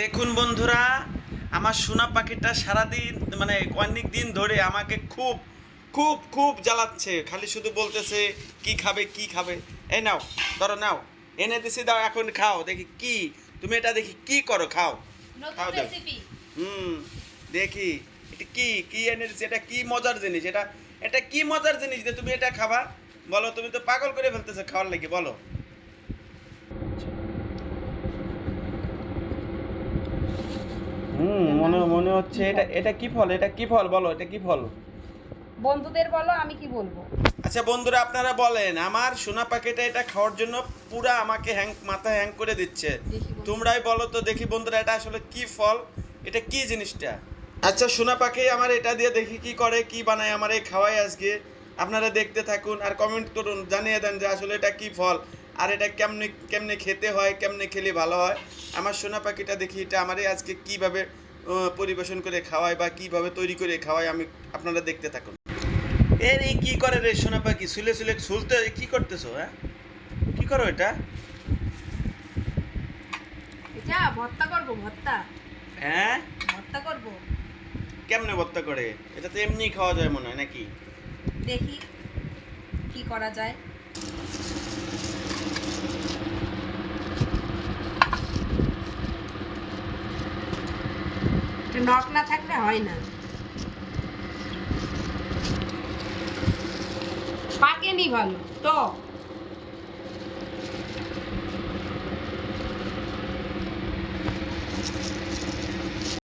দেখুন বন্ধুরা, আমার সোনা পাখিটা সারাদিন মানে অনেক দিন ধরে আমাকে খুব খুব খুব জ্বালাচ্ছে। খালি শুধু বলতেছে কি খাবে কি খাবে। এই নাও, ধরো নাও, এনে দিছি, দাও এখন খাও। দেখি কি তুমি এটা দেখি কি করো, খাও খাও দাও। হুম, দেখি এটা কি কি এনে দিছি, এটা কি মজার জিনিস, এটা এটা কি মজার জিনিস যে তুমি এটা খাবা? বলো, তুমি তো পাগল করে ফেলতেছো খাওয়ার লাগি, বলো। মনে মনে হচ্ছে এটা এটা কি ফল, এটা কি ফল বলো, এটা কি ফল? বন্ধুদের বলো, আমি কি বলবো? আচ্ছা বন্ধুরা, আপনারা বলেন, আমার সোনা পাখিটা এটা খাওয়ার জন্য পুরা আমাকে মাথা হ্যাং করে দিচ্ছে। তোমরাই বলো তো দেখি বন্ধুরা, এটা আসলে কি ফল, এটা কি জিনিসটা? আচ্ছা সোনা পাখি আমার এটা দিয়ে দেখি কি করে, কি বানায় আমার এই খাওয়াই আজকে। আপনারা দেখতে থাকুন আর কমেন্ট করুন, জানিয়ে দেন যে আসলে এটা কি ফল, আর এটা কেমনে কেমনে খেতে হয়, কেমনে খেলে ভালো হয়। আমার সোনা পাখিটা দেখি এটা আমারই আজকে কিভাবে পরিবেশন করে খাওয়ায় বা কিভাবে তৈরি করে খাওয়ায়, আমি আপনারা দেখতে থাকুন। এর এই কি করে রে সোনা পাখি, শুলে শুলে শুলতে কি করতেছো? হ্যাঁ, কি করো এটা? এটা ভর্তা করব, ভর্তা হ্যাঁ, ভর্তা করব। কেমনে ভর্তা করে? এটা তো এমনি খাওয়া যায় মনে হয়, নাকি? দেখি কি করা যায়। এটা নখ না থাকলে হয় না। পাকেনি ভালো, টক।